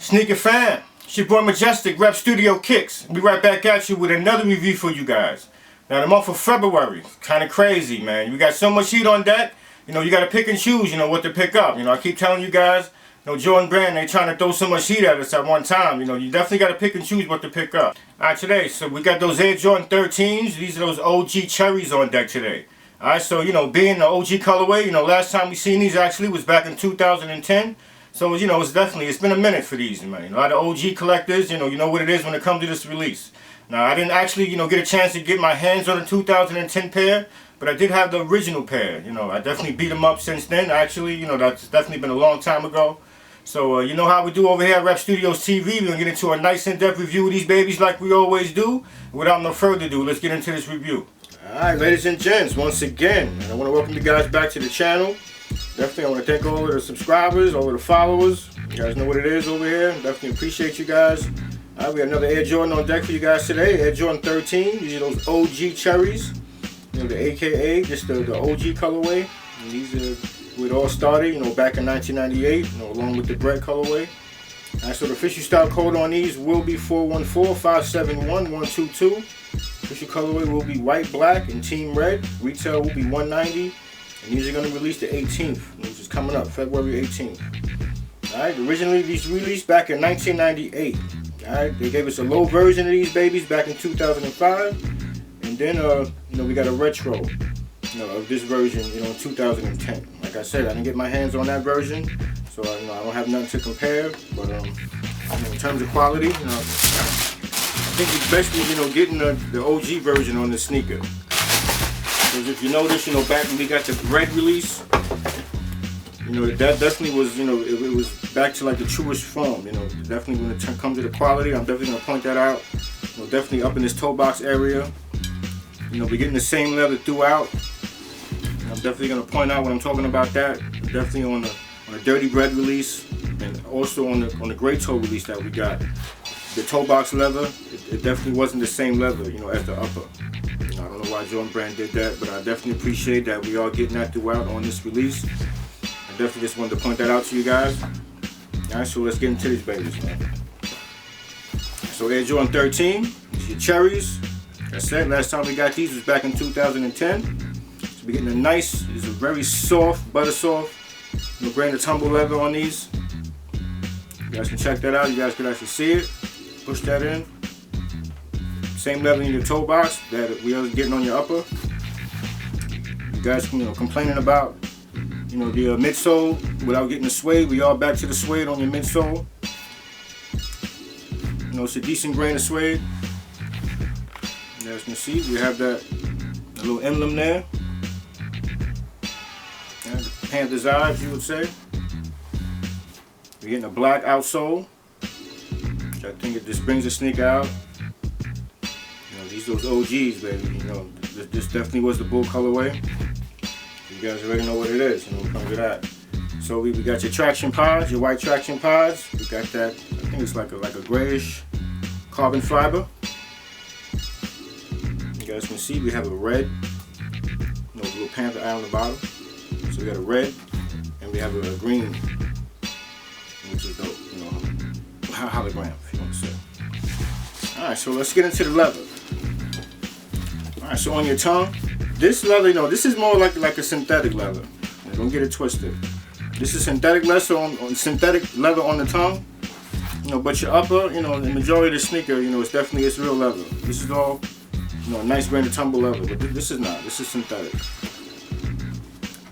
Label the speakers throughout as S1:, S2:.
S1: Sneaker fan, it's your boy Majestic, Rep Studio Kicks. We right back at you with another review for you guys. Now the month of February, kind of crazy, man. We got so much heat on deck. You know, you got to pick and choose, you know, what to pick up. You know, I keep telling you guys, you know, Jordan Brand, they trying to throw so much heat at us at one time. You know, you definitely got to pick and choose what to pick up. Alright, today, so we got those Air Jordan 13s. These are those OG cherries on deck today. Alright, so, you know, being the OG colorway, you know, last time we seen these actually was back in 2010. So, you know, it's been a minute for these, man. A lot of OG collectors, you know what it is when it comes to this release. Now, I didn't actually, you know, get a chance to get my hands on the 2010 pair, but I did have the original pair. You know, I definitely beat them up since then. Actually, you know, that's definitely been a long time ago. So, you know how we do over here at Rep Studios TV. We're going to get into a nice in-depth review of these babies like we always do. Without no further ado, let's get into this review. Alright, ladies and gents, once again, I want to welcome you guys back to the channel. Definitely, I want to thank all of the subscribers, all of the followers. You guys know what it is over here. Definitely appreciate you guys. Alright, we got another Air Jordan on deck for you guys today. Air Jordan 13. These are those OG cherries. You know, the AKA, just the OG colorway. And these are where it all started, you know, back in 1998, you know, along with the bread colorway. Alright, so the official style code on these will be 414-571-122. Official colorway will be white, black, and team red. Retail will be $190. And these are going to release the 18th, which is coming up, February 18th. Alright, originally these released back in 1998. Alright, they gave us a low version of these babies back in 2005. And then, you know, we got a retro, you know, of this version, you know, in 2010. Like I said, I didn't get my hands on that version, so you know, I don't have nothing to compare. But, you know, in terms of quality, you know, I think it's best, you know, getting the OG version on the sneaker. Because if you notice, you know, back when we got the bread release, you know, that definitely was, you know, it was back to like the truest form. You know, definitely when it comes to the quality, I'm definitely going to point that out. You know, definitely up in this toe box area. You know, we're getting the same leather throughout. And I'm definitely going to point out when I'm talking about that. Definitely on the dirty bread release, and also on the gray toe release that we got. The toe box leather, it definitely wasn't the same leather, you know, as the upper. You know, I don't know why Jordan Brand did that, but I definitely appreciate that we are getting that throughout on this release. I definitely just wanted to point that out to you guys. Alright, so let's get into these babies, man. So Air Jordan 13, these are your cherries. Like I said, last time we got these was back in 2010. So we're getting a nice, these are very soft, butter soft, no grain of tumble leather on these. You guys can check that out. You guys can actually see it. Push that in. Same leather in your toe box that we are getting on your upper. You guys, you know, complaining about, you know, the midsole without getting the suede. We are back to the suede on your midsole. You know, it's a decent grain of suede. And as you can see, we have that little emblem there. And the Panther's eyes, you would say. We're getting a black outsole. I think it just brings the sneaker out. You know, these those OGs, baby. You know, this definitely was the bull colorway. You guys already know what it is. You know, when it comes to that. So we got your traction pods, your white traction pods. We got that. I think it's like a grayish carbon fiber. You guys can see we have a red, you know, little panther eye on the bottom. So we got a red, and we have a green, which is dope. You know, hologram, if you want to say. Alright, so let's get into the leather. Alright, so on your tongue, this leather, you know, this is more like a synthetic leather. Now, don't get it twisted. This is synthetic leather on the tongue. You know, but your upper, you know, the majority of the sneaker, you know, it's real leather. This is all, you know, a nice grain of tumble leather, but this is not. This is synthetic.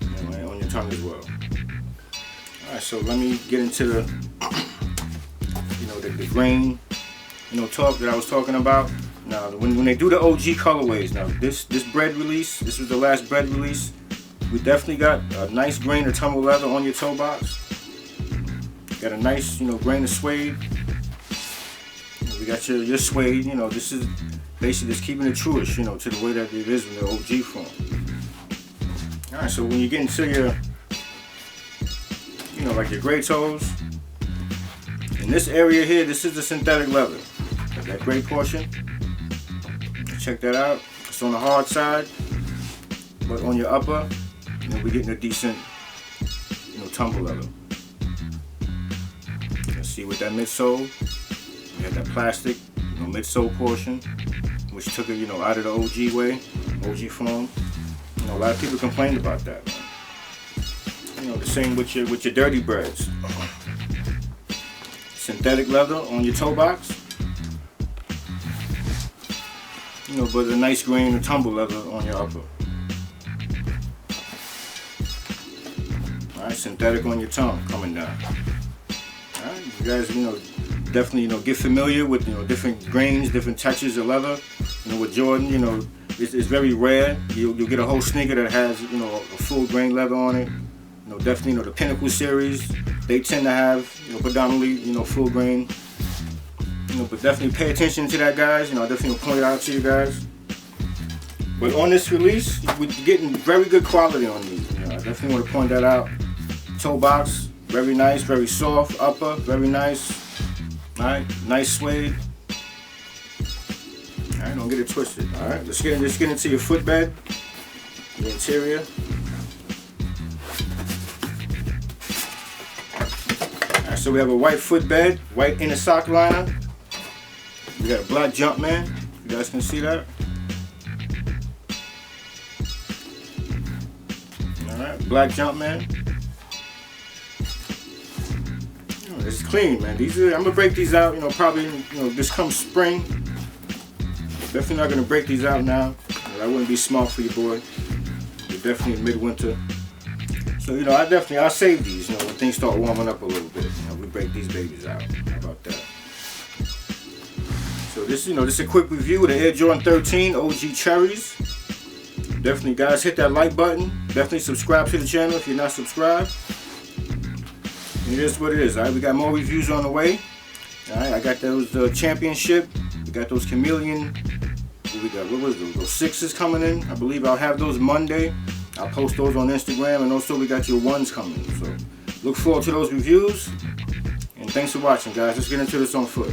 S1: You know, on your tongue as well. Alright, so let me get into the grain, you know, talk that I was talking about. Now, when they do the OG colorways, now this bread release, this was the last bread release. We definitely got a nice grain of tumble leather on your toe box. Got a nice, you know, grain of suede. We got your suede. You know, this is basically just keeping it truish, you know, to the way that it is in the OG form. All right, so when you get into your, you know, like your gray toes. In this area here, this is the synthetic leather. That gray portion. Check that out. It's on the hard side, but on your upper, you know, we're getting a decent, you know, tumble leather. Yes, See with that midsole, you had that plastic, midsole portion, which took it, out of the OG way, OG form. A lot of people complained about that, man. The same with your dirty breads. Synthetic leather on your toe box. But a nice grain of tumble leather on your upper. Alright, synthetic on your tongue coming down. Alright, you guys, definitely, get familiar with, different grains, different textures of leather. With Jordan, it's very rare. You'll get a whole sneaker that has, a full grain leather on it. Definitely, the Pinnacle series, they tend to have, predominantly, full grain. But definitely pay attention to that, guys. I definitely point it out to you guys. But on this release, we're getting very good quality on these. I definitely want to point that out. Toe box, very nice, very soft. Upper, very nice. Alright, nice suede. Alright, don't get it twisted. Alright, let's get into your footbed, the interior. Alright, so we have a white footbed, white inner sock liner. We got a black Jumpman. You guys can see that. Alright, black Jumpman. It's clean, man. I'm gonna break these out, probably, this comes spring. Definitely not gonna break these out now. That wouldn't be smart for your boy. But definitely midwinter. So, I'll save these, when things start warming up a little bit. We break these babies out. How about that? So this is a quick review of the Air Jordan 13 OG Cherries. Definitely, guys, hit that like button. Definitely subscribe to the channel if you're not subscribed. It is what it is. Alright, we got more reviews on the way. Alright, I got those championship. We got those chameleon. What was those? Those 6s coming in. I believe I'll have those Monday. I'll post those on Instagram, and also we got your 1s coming. So look forward to those reviews. And thanks for watching, guys. Let's get into this on foot.